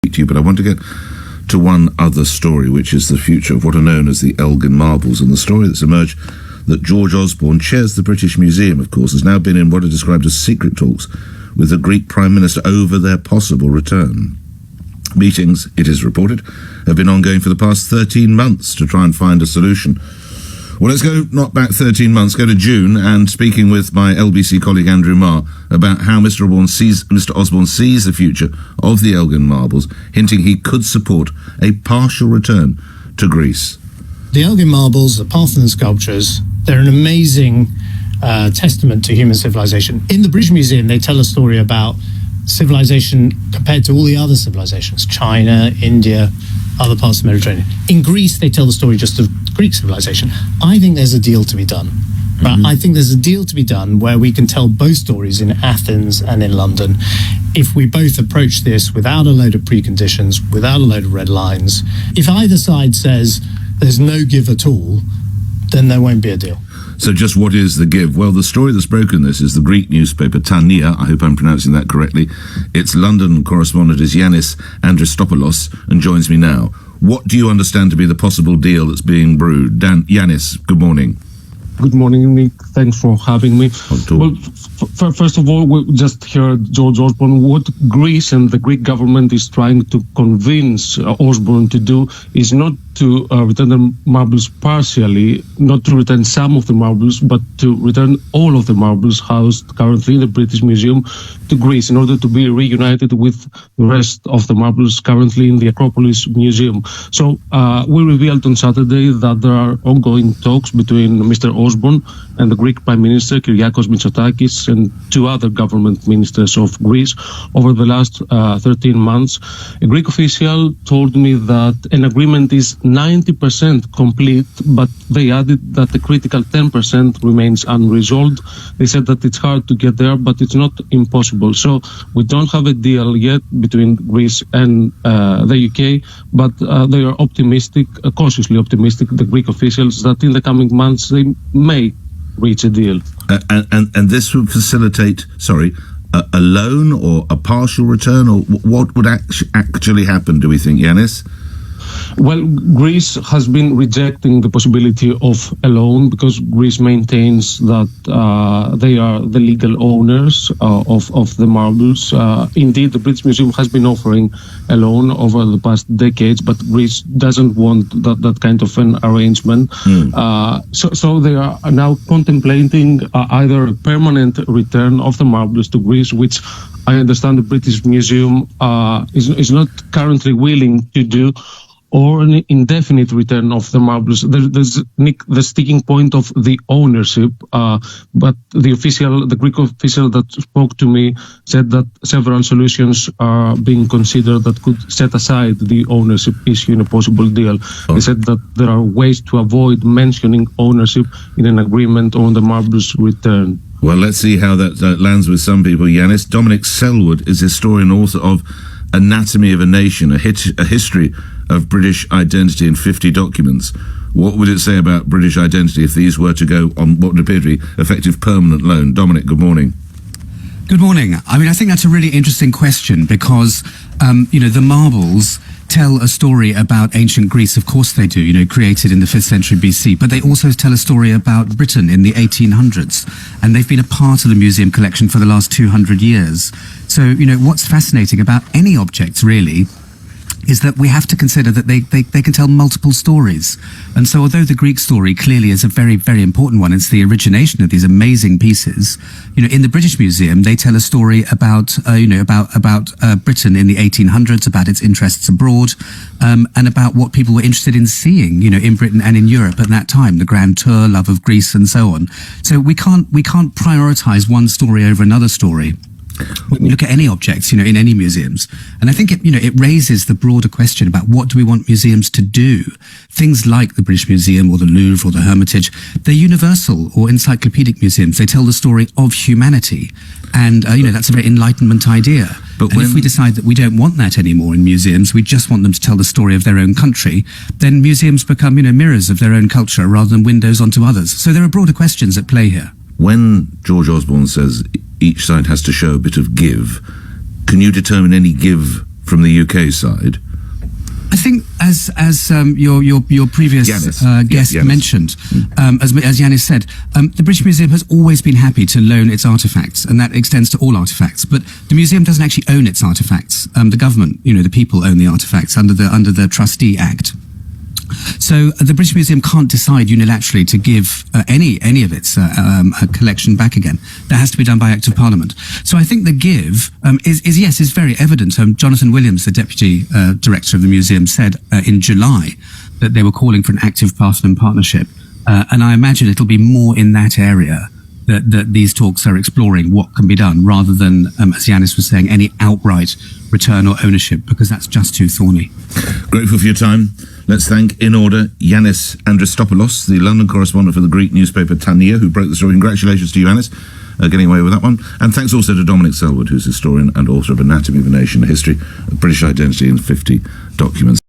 to you, but I want to get to one other story, which is the future of what are known as the Elgin Marbles, and the story that's emerged that George Osborne chairs the British Museum, of course, has now been in what are described as secret talks with the Greek Prime Minister over their possible return. Meetings, it is reported, have been ongoing for the past 13 months to try and find a solution. Well, let's go not back 13 months, go to June, and speaking with my LBC colleague Andrew Marr about how Mr. Osborne sees the future of the Elgin Marbles, hinting he could support a partial return to Greece. The Elgin Marbles, the Parthenon sculptures, they're an amazing testament to human civilization. In the British Museum, they tell a story about civilization compared to all the other civilizations, China, India, other parts of the Mediterranean. In Greece, they tell the story just of Greek civilization. I think there's a deal to be done. Right? I think there's a deal to be done where we can tell both stories in Athens and in London. If we both approach this without a load of preconditions, without a load of red lines, if either side says there's no give at all, then there won't be a deal. So just what is the give? Well, the story that's broken this is the Greek newspaper Tania, I hope I'm pronouncing that correctly. Its London correspondent is Yannis Andritsopoulos and joins me now. What do you understand to be the possible deal that's being brewed? Yannis, good morning. Good morning, Nick. Thanks for having me. Well, first of all, we just heard George Osborne. What Greece and the Greek government is trying to convince Osborne to do is not to return the marbles partially, not to return some of the marbles, but to return all of the marbles housed currently in the British Museum to Greece in order to be reunited with the rest of the marbles currently in the Acropolis Museum. So we revealed on Saturday that there are ongoing talks between Mr. Osborne and the Greek Prime Minister Kyriakos Mitsotakis and two other government ministers of Greece over the last 13 months. A Greek official told me that an agreement is 90% complete, but they added that the critical 10% remains unresolved. They said that it's hard to get there, but it's not impossible. So we don't have a deal yet between Greece and the UK, but they are optimistic, cautiously optimistic, the Greek officials, that in the coming months they may reach a deal. And this would facilitate, a loan or a partial return, or what would actually happen, do we think, Yannis? Well, Greece has been rejecting the possibility of a loan because Greece maintains that they are the legal owners of the marbles. Indeed, the British Museum has been offering a loan over the past decades, but Greece doesn't want that kind of an arrangement. So they are now contemplating either a permanent return of the marbles to Greece, which I understand the British Museum is not currently willing to do, or an indefinite return of the marbles. There's the sticking point of the ownership, but the Greek official that spoke to me said that several solutions are being considered that could set aside the ownership issue in a possible deal. They said that there are ways to avoid mentioning ownership in an agreement on the marbles return. Well, let's see how that lands with some people, Yannis. Dominic Selwood is historian, author of Anatomy of a Nation, a history of British identity in 50 documents. What would it say about British identity if these were to go on what would appear to be effective permanent loan? Dominic, good morning. Good morning. I mean, I think that's a really interesting question because, the marbles tell a story about ancient Greece. Of course they do, created in the 5th century BC, but they also tell a story about Britain in the 1800s, and they've been a part of the museum collection for the last 200 years. So, what's fascinating about any objects, really, is that we have to consider that they can tell multiple stories. And so although the Greek story clearly is a very, very important one, it's the origination of these amazing pieces, in the British Museum, they tell a story about Britain in the 1800s, about its interests abroad, and about what people were interested in seeing, in Britain and in Europe at that time, the Grand Tour, love of Greece, and so on. So we can't prioritize one story over another story when you look at any objects, in any museums. And I think it raises the broader question about what do we want museums to do? Things like the British Museum or the Louvre or the Hermitage, they're universal or encyclopedic museums. They tell the story of humanity. And, that's a very Enlightenment idea. But if we decide that we don't want that anymore in museums, we just want them to tell the story of their own country, then museums become, mirrors of their own culture rather than windows onto others. So there are broader questions at play here. When George Osborne says each side has to show a bit of give, can you determine any give from the UK side? I think, as your previous guest Yannis mentioned, as Yannis said, the British Museum has always been happy to loan its artefacts, and that extends to all artefacts. But the museum doesn't actually own its artefacts. The government, the people own the artefacts under the Trustee Act. So the British Museum can't decide unilaterally to give any of its collection back again. That has to be done by Act of Parliament. So I think the give is very evident. Jonathan Williams, the Deputy Director of the Museum, said in July that they were calling for an active Parthenon partnership. And I imagine it'll be more in that area that these talks are exploring what can be done, rather than, as Yannis was saying, any outright return or ownership, because that's just too thorny. Grateful for your time. Let's thank, in order, Yannis Andritsopoulos, the London correspondent for the Greek newspaper Tania, who broke the story. Congratulations to you, Yannis, getting away with that one. And thanks also to Dominic Selwood, who's historian and author of Anatomy of a Nation, a history of British identity in 50 documents.